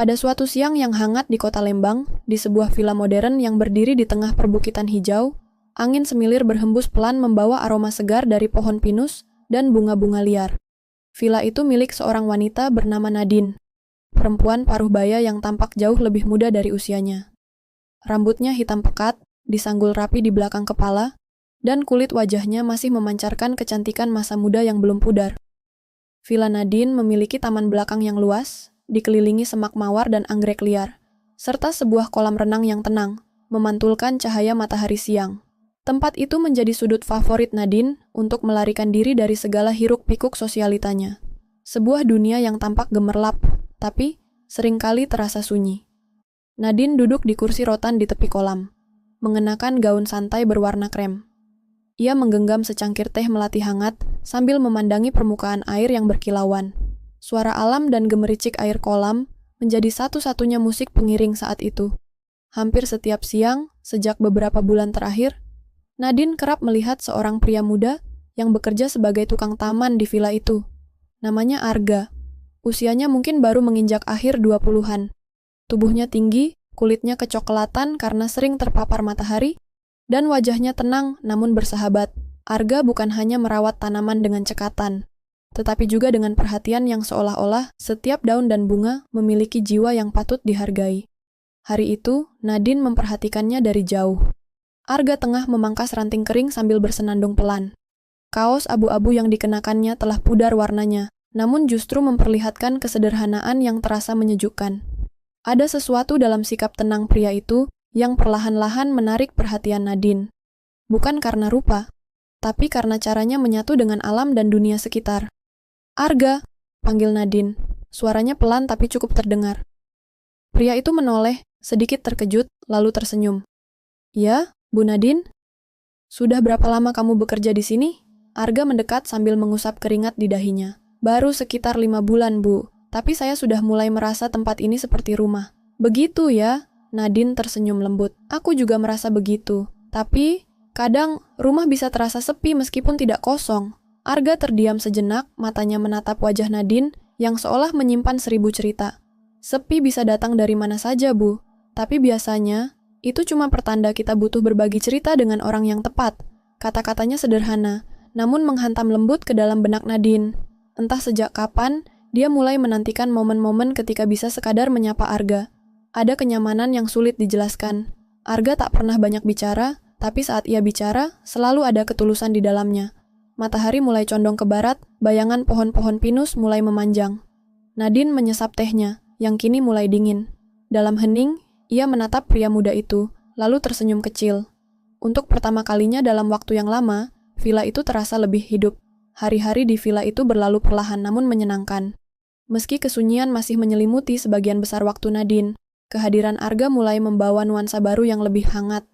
Pada suatu siang yang hangat di kota Lembang, di sebuah villa modern yang berdiri di tengah perbukitan hijau, angin semilir berhembus pelan membawa aroma segar dari pohon pinus dan bunga-bunga liar. Villa itu milik seorang wanita bernama Nadine, perempuan paruh baya yang tampak jauh lebih muda dari usianya. Rambutnya hitam pekat, disanggul rapi di belakang kepala, dan kulit wajahnya masih memancarkan kecantikan masa muda yang belum pudar. Villa Nadine memiliki taman belakang yang luas, dikelilingi semak mawar dan anggrek liar, serta sebuah kolam renang yang tenang, memantulkan cahaya matahari siang. Tempat itu menjadi sudut favorit Nadine untuk melarikan diri dari segala hiruk-pikuk sosialitanya. Sebuah dunia yang tampak gemerlap, tapi seringkali terasa sunyi. Nadine duduk di kursi rotan di tepi kolam, mengenakan gaun santai berwarna krem. Ia menggenggam secangkir teh melati hangat sambil memandangi permukaan air yang berkilauan. Suara alam dan gemericik air kolam menjadi satu-satunya musik pengiring saat itu. Hampir setiap siang, sejak beberapa bulan terakhir, Nadine kerap melihat seorang pria muda yang bekerja sebagai tukang taman di villa itu. Namanya Arga. Usianya mungkin baru menginjak akhir 20-an. Tubuhnya tinggi, kulitnya kecoklatan karena sering terpapar matahari, dan wajahnya tenang namun bersahabat. Arga bukan hanya merawat tanaman dengan cekatan, tetapi juga dengan perhatian yang seolah-olah setiap daun dan bunga memiliki jiwa yang patut dihargai. Hari itu, Nadine memperhatikannya dari jauh. Arga tengah memangkas ranting kering sambil bersenandung pelan. Kaos abu-abu yang dikenakannya telah pudar warnanya, namun justru memperlihatkan kesederhanaan yang terasa menyejukkan. Ada sesuatu dalam sikap tenang pria itu yang perlahan-lahan menarik perhatian Nadine. Bukan karena rupa, tapi karena caranya menyatu dengan alam dan dunia sekitar. "Arga," panggil Nadine. Suaranya pelan tapi cukup terdengar. Pria itu menoleh, sedikit terkejut, lalu tersenyum. "Ya, Bu Nadine? Sudah berapa lama kamu bekerja di sini?" Arga mendekat sambil mengusap keringat di dahinya. "Baru sekitar 5 bulan, Bu. Tapi saya sudah mulai merasa tempat ini seperti rumah." "Begitu ya?" Nadine tersenyum lembut. "Aku juga merasa begitu. Tapi, kadang rumah bisa terasa sepi meskipun tidak kosong." Arga terdiam sejenak, matanya menatap wajah Nadine yang seolah menyimpan 1000 cerita. "Sepi bisa datang dari mana saja, Bu. Tapi biasanya, itu cuma pertanda kita butuh berbagi cerita dengan orang yang tepat." Kata-katanya sederhana, namun menghantam lembut ke dalam benak Nadine. Entah sejak kapan, dia mulai menantikan momen-momen ketika bisa sekadar menyapa Arga. Ada kenyamanan yang sulit dijelaskan. Arga tak pernah banyak bicara, tapi saat ia bicara, selalu ada ketulusan di dalamnya. Matahari mulai condong ke barat, bayangan pohon-pohon pinus mulai memanjang. Nadine menyesap tehnya, yang kini mulai dingin. Dalam hening, ia menatap pria muda itu, lalu tersenyum kecil. Untuk pertama kalinya dalam waktu yang lama, villa itu terasa lebih hidup. Hari-hari di villa itu berlalu perlahan namun menyenangkan. Meski kesunyian masih menyelimuti sebagian besar waktu Nadine, kehadiran Arga mulai membawa nuansa baru yang lebih hangat.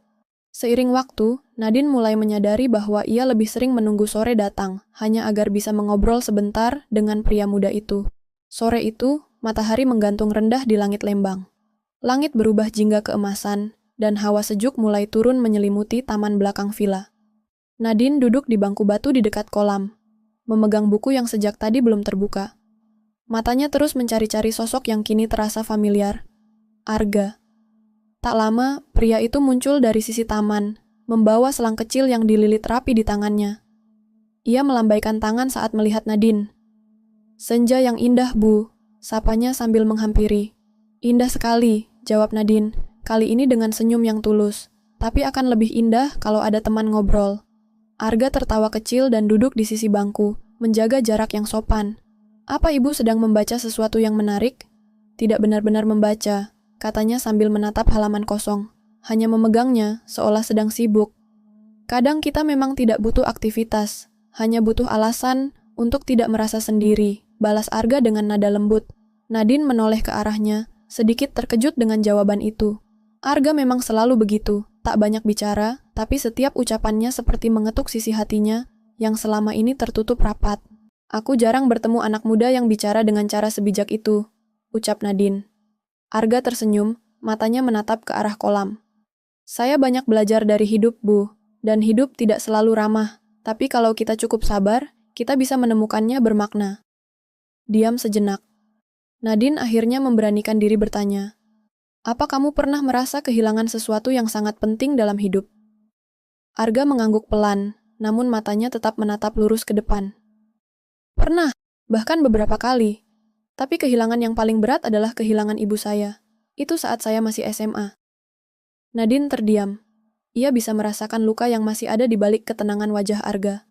Seiring waktu, Nadine mulai menyadari bahwa ia lebih sering menunggu sore datang, hanya agar bisa mengobrol sebentar dengan pria muda itu. Sore itu, matahari menggantung rendah di langit Lembang. Langit berubah jingga keemasan, dan hawa sejuk mulai turun menyelimuti taman belakang villa. Nadine duduk di bangku batu di dekat kolam, memegang buku yang sejak tadi belum terbuka. Matanya terus mencari-cari sosok yang kini terasa familiar. Arga. Tak lama, pria itu muncul dari sisi taman, membawa selang kecil yang dililit rapi di tangannya. Ia melambaikan tangan saat melihat Nadine. "Senja yang indah, Bu," sapanya sambil menghampiri. "Indah sekali," jawab Nadine, kali ini dengan senyum yang tulus. "Tapi akan lebih indah kalau ada teman ngobrol." Arga tertawa kecil dan duduk di sisi bangku, menjaga jarak yang sopan. "Apa Ibu sedang membaca sesuatu yang menarik?" "Tidak benar-benar membaca," katanya sambil menatap halaman kosong. "Hanya memegangnya, seolah sedang sibuk." "Kadang kita memang tidak butuh aktivitas, hanya butuh alasan untuk tidak merasa sendiri," balas Arga dengan nada lembut. Nadine menoleh ke arahnya, sedikit terkejut dengan jawaban itu. Arga memang selalu begitu, tak banyak bicara, tapi setiap ucapannya seperti mengetuk sisi hatinya yang selama ini tertutup rapat. "Aku jarang bertemu anak muda yang bicara dengan cara sebijak itu," ucap Nadine. Arga tersenyum, matanya menatap ke arah kolam. "Saya banyak belajar dari hidup, Bu, dan hidup tidak selalu ramah, tapi kalau kita cukup sabar, kita bisa menemukannya bermakna." Diam sejenak. Nadine akhirnya memberanikan diri bertanya, "Apa kamu pernah merasa kehilangan sesuatu yang sangat penting dalam hidup?" Arga mengangguk pelan, namun matanya tetap menatap lurus ke depan. "Pernah, bahkan beberapa kali. Tapi kehilangan yang paling berat adalah kehilangan ibu saya. Itu saat saya masih SMA." Nadine terdiam. Ia bisa merasakan luka yang masih ada di balik ketenangan wajah Arga.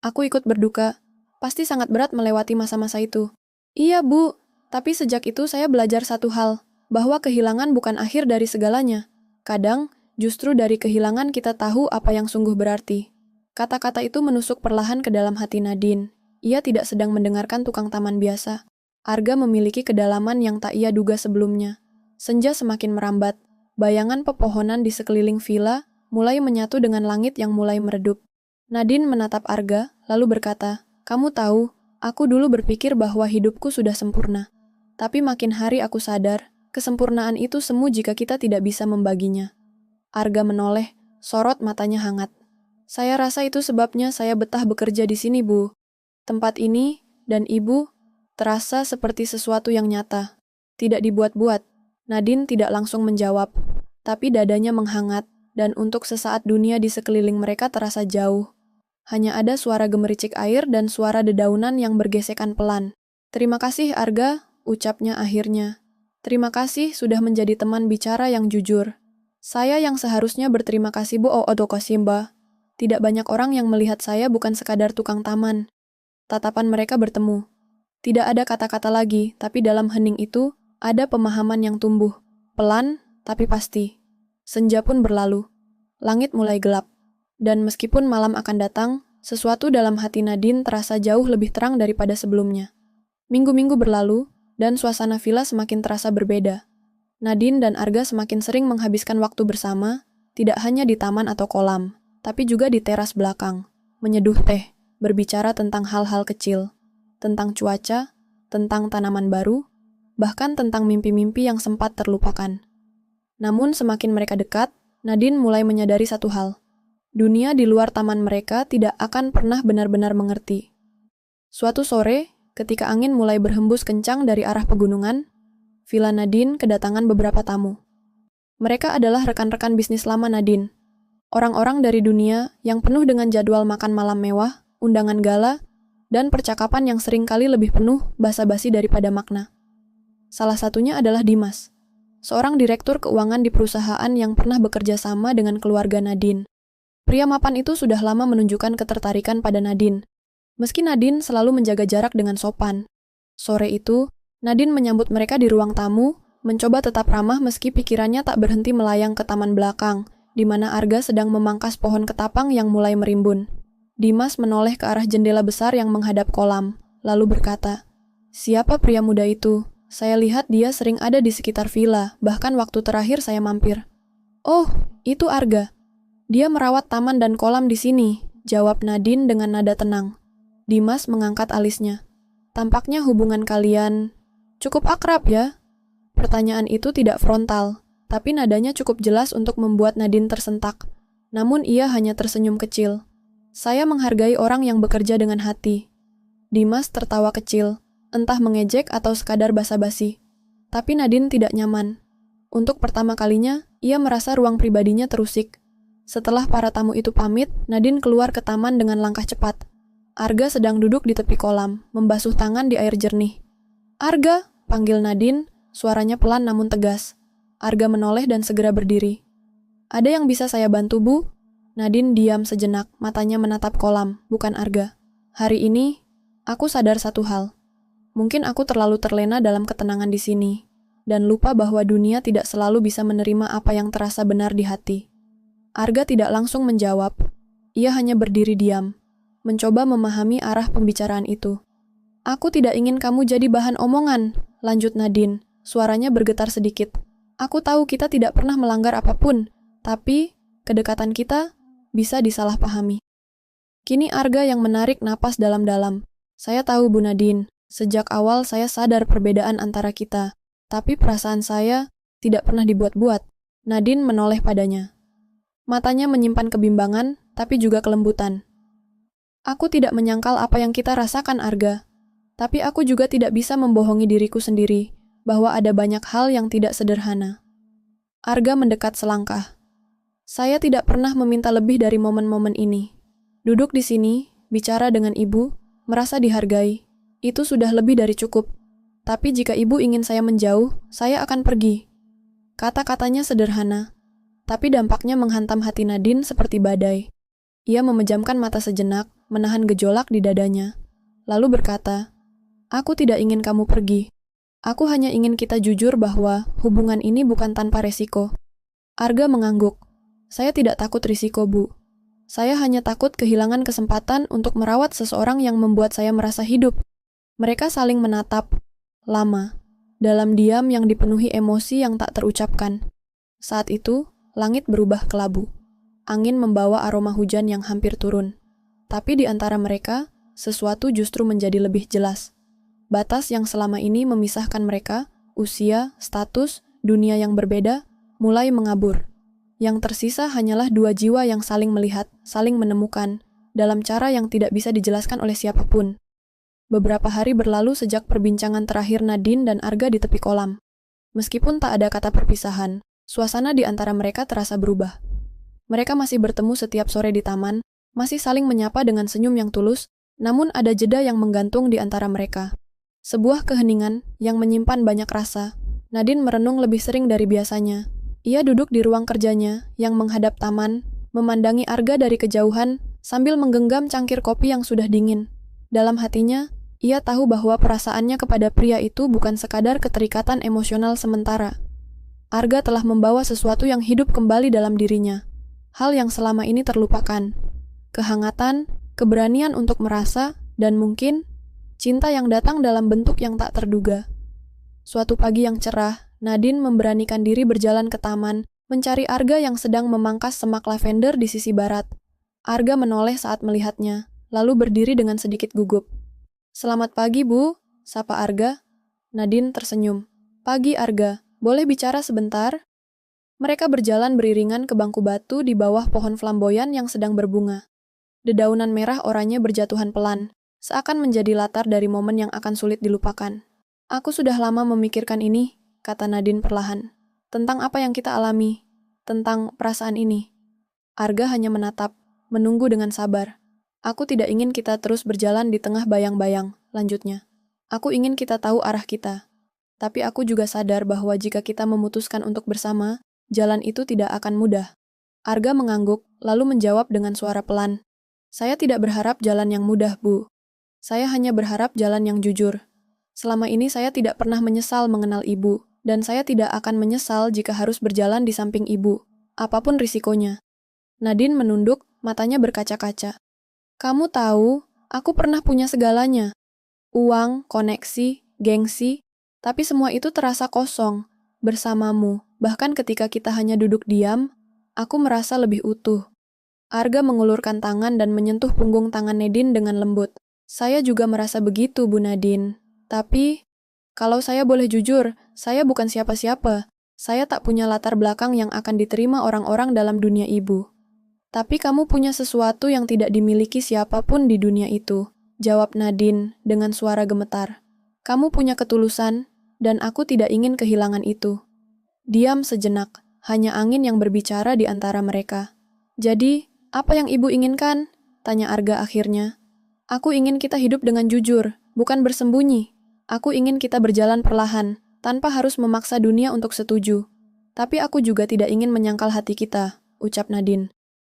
"Aku ikut berduka. Pasti sangat berat melewati masa-masa itu." "Iya, Bu. Tapi sejak itu saya belajar satu hal, bahwa kehilangan bukan akhir dari segalanya. Kadang, justru dari kehilangan kita tahu apa yang sungguh berarti." Kata-kata itu menusuk perlahan ke dalam hati Nadine. Ia tidak sedang mendengarkan tukang taman biasa. Arga memiliki kedalaman yang tak ia duga sebelumnya. Senja semakin merambat. Bayangan pepohonan di sekeliling villa mulai menyatu dengan langit yang mulai meredup. Nadine menatap Arga, lalu berkata, "Kamu tahu, aku dulu berpikir bahwa hidupku sudah sempurna. Tapi makin hari aku sadar, kesempurnaan itu semu jika kita tidak bisa membaginya." Arga menoleh, sorot matanya hangat. "Saya rasa itu sebabnya saya betah bekerja di sini, Bu. Tempat ini, dan Ibu, terasa seperti sesuatu yang nyata. Tidak dibuat-buat." Nadine tidak langsung menjawab, tapi dadanya menghangat, dan untuk sesaat dunia di sekeliling mereka terasa jauh. Hanya ada suara gemericik air dan suara dedaunan yang bergesekan pelan. "Terima kasih, Arga," ucapnya akhirnya. "Terima kasih sudah menjadi teman bicara yang jujur. Saya yang seharusnya berterima kasih, Bu Odokosimba. Tidak banyak orang yang melihat saya bukan sekadar tukang taman." Tatapan mereka bertemu. Tidak ada kata-kata lagi, tapi dalam hening itu, ada pemahaman yang tumbuh. Pelan, tapi pasti. Senja pun berlalu. Langit mulai gelap. Dan meskipun malam akan datang, sesuatu dalam hati Nadine terasa jauh lebih terang daripada sebelumnya. Minggu-minggu berlalu, dan suasana villa semakin terasa berbeda. Nadine dan Arga semakin sering menghabiskan waktu bersama, tidak hanya di taman atau kolam, tapi juga di teras belakang, menyeduh teh, berbicara tentang hal-hal kecil, tentang cuaca, tentang tanaman baru, bahkan tentang mimpi-mimpi yang sempat terlupakan. Namun semakin mereka dekat, Nadine mulai menyadari satu hal. Dunia di luar taman mereka tidak akan pernah benar-benar mengerti. Suatu sore, ketika angin mulai berhembus kencang dari arah pegunungan, villa Nadine kedatangan beberapa tamu. Mereka adalah rekan-rekan bisnis lama Nadine. Orang-orang dari dunia yang penuh dengan jadwal makan malam mewah, undangan gala, dan percakapan yang sering kali lebih penuh basa-basi daripada makna. Salah satunya adalah Dimas, seorang direktur keuangan di perusahaan yang pernah bekerja sama dengan keluarga Nadine. Pria mapan itu sudah lama menunjukkan ketertarikan pada Nadine, meski Nadine selalu menjaga jarak dengan sopan. Sore itu, Nadine menyambut mereka di ruang tamu, mencoba tetap ramah meski pikirannya tak berhenti melayang ke taman belakang, di mana Arga sedang memangkas pohon ketapang yang mulai merimbun. Dimas menoleh ke arah jendela besar yang menghadap kolam, lalu berkata, "Siapa pria muda itu? Saya lihat dia sering ada di sekitar villa, bahkan waktu terakhir saya mampir." "Oh, itu Arga. Dia merawat taman dan kolam di sini," jawab Nadine dengan nada tenang. Dimas mengangkat alisnya. "Tampaknya hubungan kalian cukup akrab ya?" Pertanyaan itu tidak frontal, tapi nadanya cukup jelas untuk membuat Nadine tersentak. Namun ia hanya tersenyum kecil. "Saya menghargai orang yang bekerja dengan hati." Dimas tertawa kecil, entah mengejek atau sekadar basa-basi. Tapi Nadine tidak nyaman. Untuk pertama kalinya, ia merasa ruang pribadinya terusik. Setelah para tamu itu pamit, Nadine keluar ke taman dengan langkah cepat. Arga sedang duduk di tepi kolam, membasuh tangan di air jernih. "Arga!" panggil Nadine, suaranya pelan namun tegas. Arga menoleh dan segera berdiri. "Ada yang bisa saya bantu, Bu?" Nadine diam sejenak, matanya menatap kolam, bukan Arga. "Hari ini, aku sadar satu hal. Mungkin aku terlalu terlena dalam ketenangan di sini, dan lupa bahwa dunia tidak selalu bisa menerima apa yang terasa benar di hati." Arga tidak langsung menjawab. Ia hanya berdiri diam, mencoba memahami arah pembicaraan itu. "Aku tidak ingin kamu jadi bahan omongan," lanjut Nadine, suaranya bergetar sedikit. "Aku tahu kita tidak pernah melanggar apapun, tapi kedekatan kita bisa disalahpahami." Kini Arga yang menarik napas dalam-dalam. "Saya tahu, Bu Nadine, sejak awal saya sadar perbedaan antara kita, tapi perasaan saya tidak pernah dibuat-buat." Nadine menoleh padanya. Matanya menyimpan kebimbangan, tapi juga kelembutan. "Aku tidak menyangkal apa yang kita rasakan, Arga. Tapi aku juga tidak bisa membohongi diriku sendiri bahwa ada banyak hal yang tidak sederhana. Arga mendekat selangkah. Saya tidak pernah meminta lebih dari momen-momen ini. Duduk di sini, bicara dengan ibu, merasa dihargai. Itu sudah lebih dari cukup. Tapi jika ibu ingin saya menjauh, saya akan pergi. Kata-katanya sederhana, tapi dampaknya menghantam hati Nadine seperti badai. Ia memejamkan mata sejenak, menahan gejolak di dadanya. Lalu berkata, "Aku tidak ingin kamu pergi. Aku hanya ingin kita jujur bahwa hubungan ini bukan tanpa resiko." Arga mengangguk. "Saya tidak takut risiko, Bu. Saya hanya takut kehilangan kesempatan untuk merawat seseorang yang membuat saya merasa hidup." Mereka saling menatap, lama, dalam diam yang dipenuhi emosi yang tak terucapkan. Saat itu, langit berubah kelabu. Angin membawa aroma hujan yang hampir turun. Tapi di antara mereka, sesuatu justru menjadi lebih jelas. Batas yang selama ini memisahkan mereka, usia, status, dunia yang berbeda, mulai mengabur. Yang tersisa hanyalah dua jiwa yang saling melihat, saling menemukan, dalam cara yang tidak bisa dijelaskan oleh siapapun. Beberapa hari berlalu sejak perbincangan terakhir Nadine dan Arga di tepi kolam. Meskipun tak ada kata perpisahan, suasana di antara mereka terasa berubah. Mereka masih bertemu setiap sore di taman, masih saling menyapa dengan senyum yang tulus, namun ada jeda yang menggantung di antara mereka. Sebuah keheningan yang menyimpan banyak rasa. Nadine merenung lebih sering dari biasanya. Ia duduk di ruang kerjanya yang menghadap taman, memandangi Arga dari kejauhan sambil menggenggam cangkir kopi yang sudah dingin. Dalam hatinya, ia tahu bahwa perasaannya kepada pria itu bukan sekadar keterikatan emosional sementara. Arga telah membawa sesuatu yang hidup kembali dalam dirinya. Hal yang selama ini terlupakan. Kehangatan, keberanian untuk merasa, dan mungkin cinta yang datang dalam bentuk yang tak terduga. Suatu pagi yang cerah, Nadine memberanikan diri berjalan ke taman, mencari Arga yang sedang memangkas semak lavender di sisi barat. Arga menoleh saat melihatnya, lalu berdiri dengan sedikit gugup. "Selamat pagi, Bu," sapa Arga. Nadine tersenyum. "Pagi, Arga. Boleh bicara sebentar?" Mereka berjalan beriringan ke bangku batu di bawah pohon flamboyan yang sedang berbunga. Dedaunan merah oranye berjatuhan pelan, seakan menjadi latar dari momen yang akan sulit dilupakan. "Aku sudah lama memikirkan ini," kata Nadine perlahan. "Tentang apa yang kita alami, tentang perasaan ini." Arga hanya menatap, menunggu dengan sabar. "Aku tidak ingin kita terus berjalan di tengah bayang-bayang," lanjutnya. "Aku ingin kita tahu arah kita. Tapi aku juga sadar bahwa jika kita memutuskan untuk bersama, jalan itu tidak akan mudah." Arga mengangguk, lalu menjawab dengan suara pelan. "Saya tidak berharap jalan yang mudah, Bu. Saya hanya berharap jalan yang jujur. Selama ini saya tidak pernah menyesal mengenal Ibu, dan saya tidak akan menyesal jika harus berjalan di samping Ibu, apapun risikonya." Nadine menunduk, matanya berkaca-kaca. "Kamu tahu, aku pernah punya segalanya. Uang, koneksi, gengsi, tapi semua itu terasa kosong. Bersamamu, bahkan ketika kita hanya duduk diam, aku merasa lebih utuh." Arga mengulurkan tangan dan menyentuh punggung tangan Nadine dengan lembut. "Saya juga merasa begitu, Bu Nadine. Tapi, kalau saya boleh jujur, saya bukan siapa-siapa. Saya tak punya latar belakang yang akan diterima orang-orang dalam dunia Ibu. Tapi kamu punya sesuatu yang tidak dimiliki siapapun di dunia itu," jawab Nadine dengan suara gemetar. "Kamu punya ketulusan, dan aku tidak ingin kehilangan itu." Diam sejenak, hanya angin yang berbicara di antara mereka. "Jadi, apa yang Ibu inginkan?" tanya Arga akhirnya. "Aku ingin kita hidup dengan jujur, bukan bersembunyi. Aku ingin kita berjalan perlahan, tanpa harus memaksa dunia untuk setuju. Tapi aku juga tidak ingin menyangkal hati kita," ucap Nadine.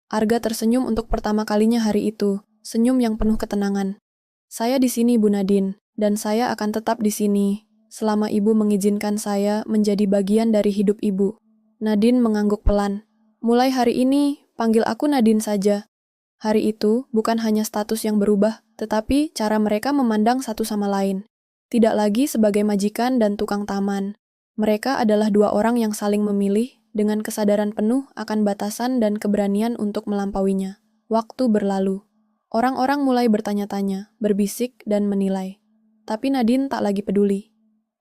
Arga tersenyum untuk pertama kalinya hari itu, senyum yang penuh ketenangan. "Saya di sini, Bu Nadine, dan saya akan tetap di sini, selama Ibu mengizinkan saya menjadi bagian dari hidup Ibu." Nadine mengangguk pelan. "Mulai hari ini, panggil aku Nadine saja." Hari itu, bukan hanya status yang berubah, tetapi cara mereka memandang satu sama lain. Tidak lagi sebagai majikan dan tukang taman. Mereka adalah dua orang yang saling memilih, dengan kesadaran penuh akan batasan dan keberanian untuk melampauinya. Waktu berlalu. Orang-orang mulai bertanya-tanya, berbisik, dan menilai. Tapi Nadine tak lagi peduli.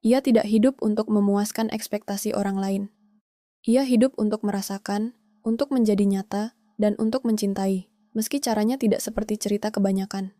Ia tidak hidup untuk memuaskan ekspektasi orang lain. Ia hidup untuk merasakan, untuk menjadi nyata, dan untuk mencintai, meski caranya tidak seperti cerita kebanyakan.